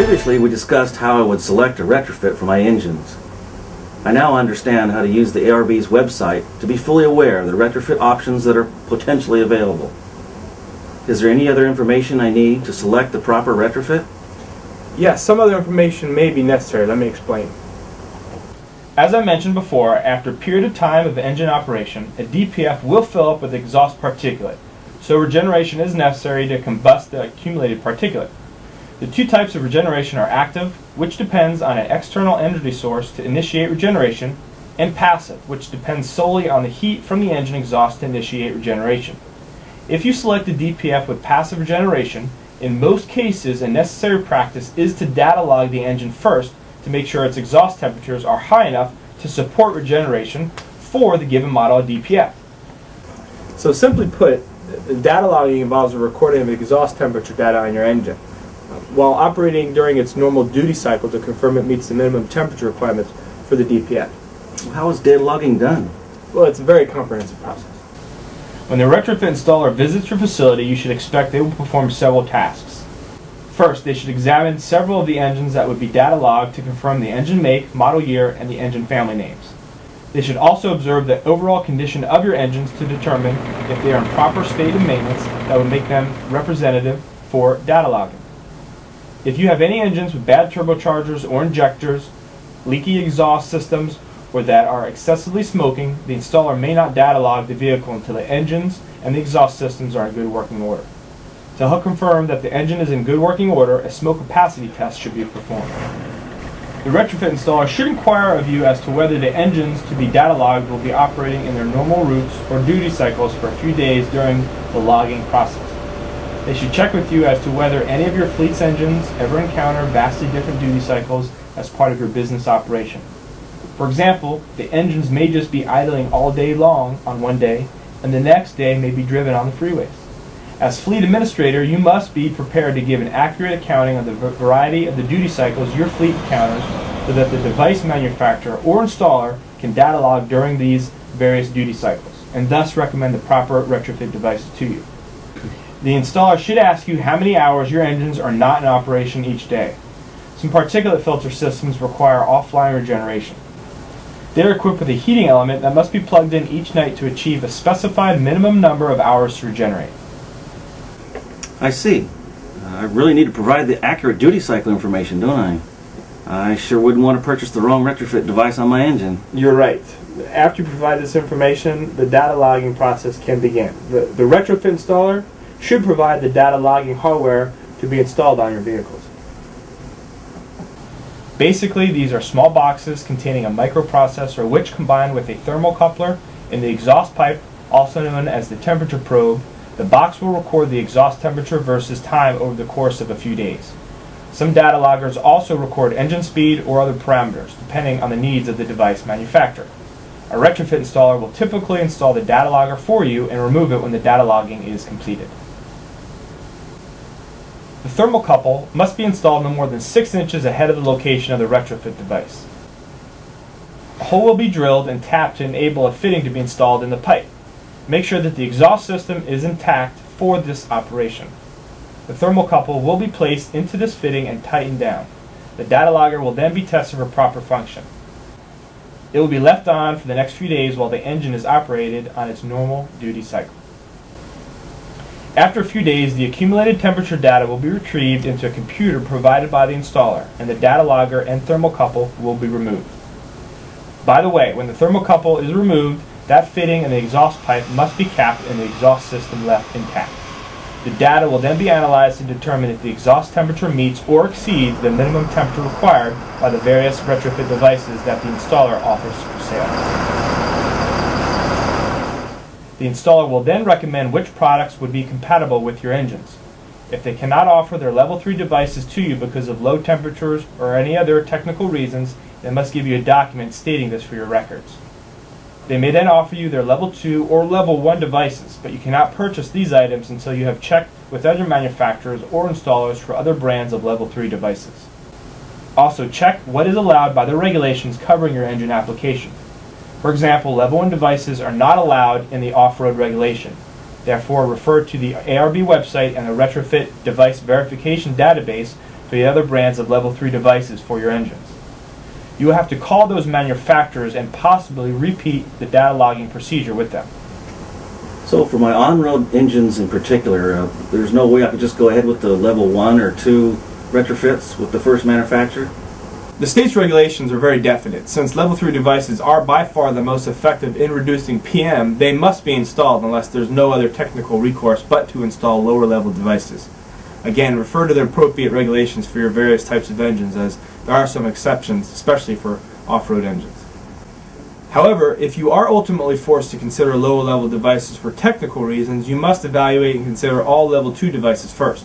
Previously, we discussed how I would select a retrofit for my engines. I now understand how to use the ARB's website to be fully aware of the retrofit options that are potentially available. Is there any other information I need to select the proper retrofit? Yes, some other information may be necessary. Let me explain. As I mentioned before, after a period of time of engine operation, a DPF will fill up with exhaust particulate, so regeneration is necessary to combust the accumulated particulate. The two types of regeneration are active, which depends on an external energy source to initiate regeneration, and passive, which depends solely on the heat from the engine exhaust to initiate regeneration. If you select a DPF with passive regeneration, in most cases a necessary practice is to data log the engine first to make sure its exhaust temperatures are high enough to support regeneration for the given model of DPF. So simply put, data logging involves a recording of exhaust temperature data on your engine, while operating during its normal duty cycle to confirm it meets the minimum temperature requirements for the DPF. How is data logging done? Well, it's a very comprehensive process. When the retrofit installer visits your facility, you should expect they will perform several tasks. First, they should examine several of the engines that would be data logged to confirm the engine make, model year, and the engine family names. They should also observe the overall condition of your engines to determine if they are in proper state of maintenance that would make them representative for data logging. If you have any engines with bad turbochargers or injectors, leaky exhaust systems, or that are excessively smoking, the installer may not data log the vehicle until the engines and the exhaust systems are in good working order. To help confirm that the engine is in good working order, a smoke capacity test should be performed. The retrofit installer should inquire of you as to whether the engines to be data logged will be operating in their normal routes or duty cycles for a few days during the logging process. They should check with you as to whether any of your fleet's engines ever encounter vastly different duty cycles as part of your business operation. For example, the engines may just be idling all day long on one day, and the next day may be driven on the freeways. As fleet administrator, you must be prepared to give an accurate accounting of the variety of the duty cycles your fleet encounters so that the device manufacturer or installer can data log during these various duty cycles, and thus recommend the proper retrofit devices to you. The installer should ask you how many hours your engines are not in operation each day. Some particulate filter systems require offline regeneration. They are equipped with a heating element that must be plugged in each night to achieve a specified minimum number of hours to regenerate. I see. I really need to provide the accurate duty cycle information, don't I? I sure wouldn't want to purchase the wrong retrofit device on my engine. You're right. After you provide this information, the data logging process can begin. The retrofit installer should provide the data logging hardware to be installed on your vehicles. Basically, these are small boxes containing a microprocessor which, combined with a thermocoupler in the exhaust pipe, also known as the temperature probe, the box will record the exhaust temperature versus time over the course of a few days. Some data loggers also record engine speed or other parameters, depending on the needs of the device manufacturer. A retrofit installer will typically install the data logger for you and remove it when the data logging is completed. The thermocouple must be installed no more than 6 inches ahead of the location of the retrofit device. A hole will be drilled and tapped to enable a fitting to be installed in the pipe. Make sure that the exhaust system is intact for this operation. The thermocouple will be placed into this fitting and tightened down. The data logger will then be tested for proper function. It will be left on for the next few days while the engine is operated on its normal duty cycle. After a few days, the accumulated temperature data will be retrieved into a computer provided by the installer, and the data logger and thermocouple will be removed. By the way, when the thermocouple is removed, that fitting and the exhaust pipe must be capped and the exhaust system left intact. The data will then be analyzed to determine if the exhaust temperature meets or exceeds the minimum temperature required by the various retrofit devices that the installer offers for sale. The installer will then recommend which products would be compatible with your engines. If they cannot offer their level 3 devices to you because of low temperatures or any other technical reasons, they must give you a document stating this for your records. They may then offer you their level 2 or level 1 devices, but you cannot purchase these items until you have checked with other manufacturers or installers for other brands of level 3 devices. Also, check what is allowed by the regulations covering your engine application. For example, level 1 devices are not allowed in the off-road regulation. Therefore, refer to the ARB website and the Retrofit Device Verification Database for the other brands of level 3 devices for your engines. You will have to call those manufacturers and possibly repeat the data logging procedure with them. So for my on-road engines in particular, there's no way I could just go ahead with the level 1 or 2 retrofits with the first manufacturer? The state's regulations are very definite. Since level 3 devices are by far the most effective in reducing PM, they must be installed unless there's no other technical recourse but to install lower level devices. Again, refer to the appropriate regulations for your various types of engines, as there are some exceptions, especially for off-road engines. However, if you are ultimately forced to consider lower level devices for technical reasons, you must evaluate and consider all level 2 devices first,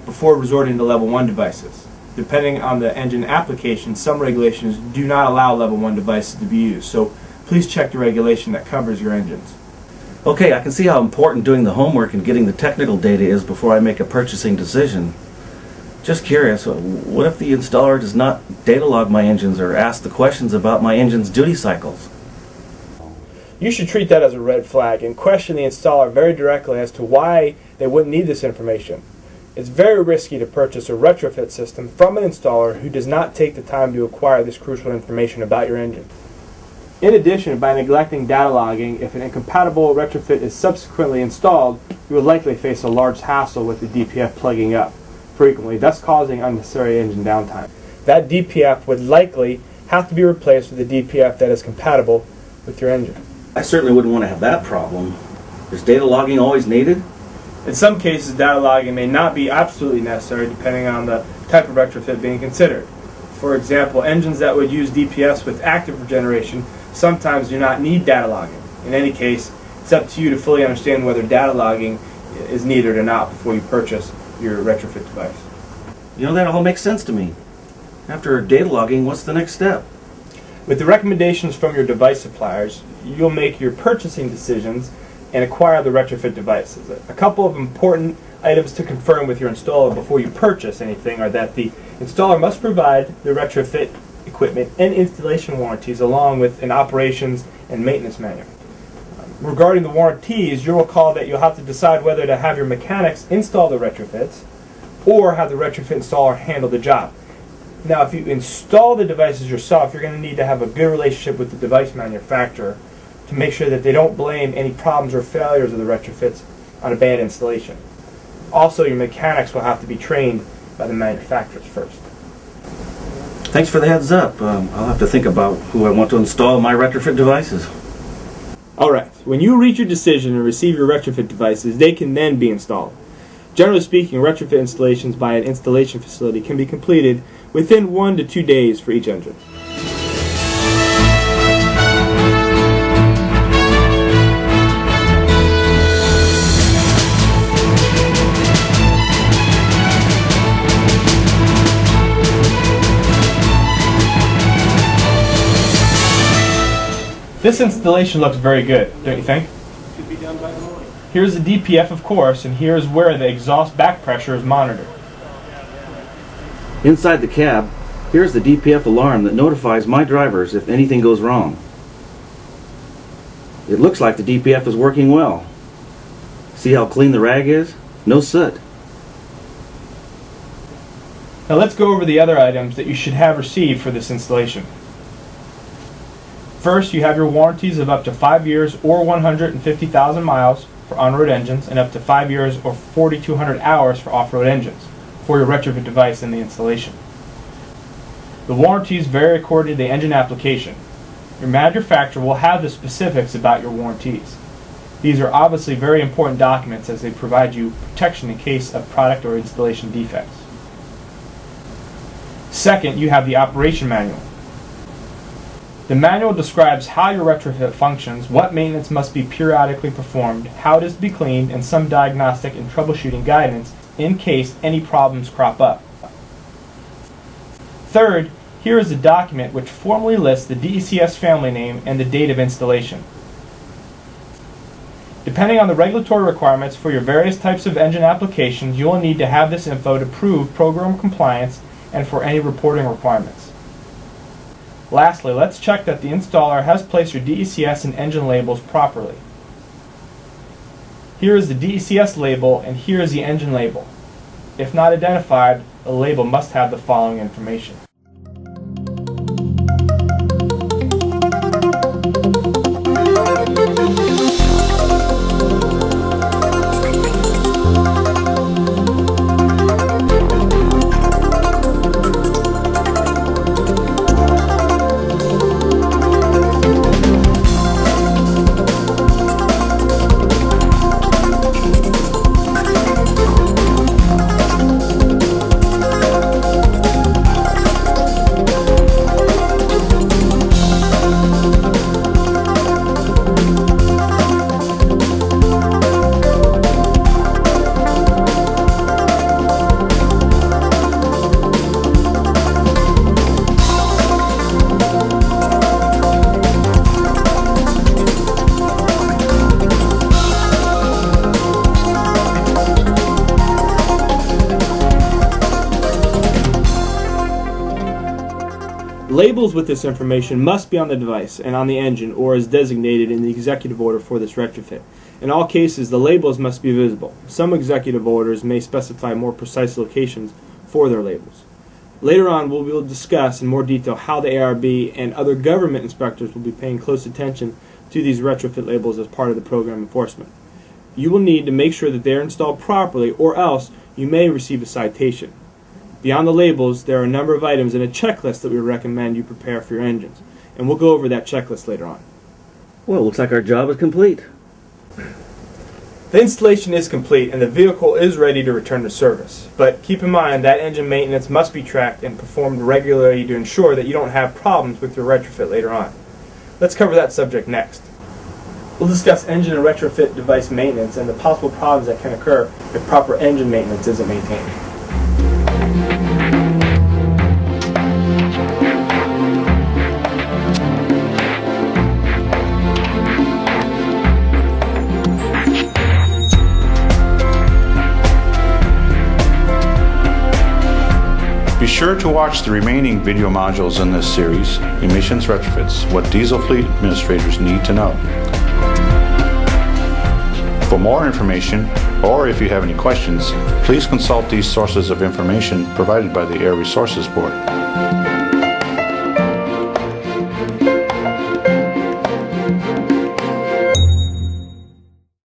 before resorting to level 1 devices. Depending on the engine application, some regulations do not allow level 1 devices to be used, so please check the regulation that covers your engines. Okay, I can see how important doing the homework and getting the technical data is before I make a purchasing decision. Just curious, what if the installer does not data log my engines or ask the questions about my engine's duty cycles? You should treat that as a red flag and question the installer very directly as to why they wouldn't need this information. It's very risky to purchase a retrofit system from an installer who does not take the time to acquire this crucial information about your engine. In addition, by neglecting data logging, if an incompatible retrofit is subsequently installed, you will likely face a large hassle with the DPF plugging up frequently, thus causing unnecessary engine downtime. That DPF would likely have to be replaced with a DPF that is compatible with your engine. I certainly wouldn't want to have that problem. Is data logging always needed? In some cases, data logging may not be absolutely necessary depending on the type of retrofit being considered. For example, engines that would use DPFs with active regeneration sometimes do not need data logging. In any case, it's up to you to fully understand whether data logging is needed or not before you purchase your retrofit device. You know, that all makes sense to me. After data logging, what's the next step? With the recommendations from your device suppliers, you'll make your purchasing decisions and acquire the retrofit devices. A couple of important items to confirm with your installer before you purchase anything are that the installer must provide the retrofit equipment and installation warranties along with an operations and maintenance manual. Regarding the warranties, you'll recall that you'll have to decide whether to have your mechanics install the retrofits or have the retrofit installer handle the job. Now, if you install the devices yourself, you're going to need to have a good relationship with the device manufacturer to make sure that they don't blame any problems or failures of the retrofits on a bad installation. Also, your mechanics will have to be trained by the manufacturers first. Thanks for the heads up. I'll have to think about who I want to install my retrofit devices. Alright, when you reach your decision and receive your retrofit devices, they can then be installed. Generally speaking, retrofit installations by an installation facility can be completed within 1 to 2 days for each engine. This installation looks very good, don't you think? Could be done by the morning. Here's the DPF, of course, and here's where the exhaust back pressure is monitored. Inside the cab, here's the DPF alarm that notifies my drivers if anything goes wrong. It looks like the DPF is working well. See how clean the rag is? No soot. Now let's go over the other items that you should have received for this installation. First, you have your warranties of up to 5 years or 150,000 miles for on-road engines and up to 5 years or 4,200 hours for off-road engines for your retrofit device in the installation. The warranties vary according to the engine application. Your manufacturer will have the specifics about your warranties. These are obviously very important documents as they provide you protection in case of product or installation defects. Second, you have the operation manual. The manual describes how your retrofit functions, what maintenance must be periodically performed, how it is to be cleaned, and some diagnostic and troubleshooting guidance in case any problems crop up. Third, here is a document which formally lists the DECS family name and the date of installation. Depending on the regulatory requirements for your various types of engine applications, you will need to have this info to prove program compliance and for any reporting requirements. Lastly, let's check that the installer has placed your DECS and engine labels properly. Here is the DECS label and here is the engine label. If not identified, a label must have the following information. Labels with this information must be on the device and on the engine or as designated in the executive order for this retrofit. In all cases, the labels must be visible. Some executive orders may specify more precise locations for their labels. Later on, we will discuss in more detail how the ARB and other government inspectors will be paying close attention to these retrofit labels as part of the program enforcement. You will need to make sure that they are installed properly, or else you may receive a citation. Beyond the labels, there are a number of items in a checklist that we recommend you prepare for your engines, and we'll go over that checklist later on. Well, looks like our job is complete. The installation is complete and the vehicle is ready to return to service, but keep in mind that engine maintenance must be tracked and performed regularly to ensure that you don't have problems with your retrofit later on. Let's cover that subject next. We'll discuss engine and retrofit device maintenance and the possible problems that can occur if proper engine maintenance isn't maintained. Be sure to watch the remaining video modules in this series, Emissions Retrofits, What Diesel Fleet Administrators Need to Know. For more information, or if you have any questions, please consult these sources of information provided by the Air Resources Board.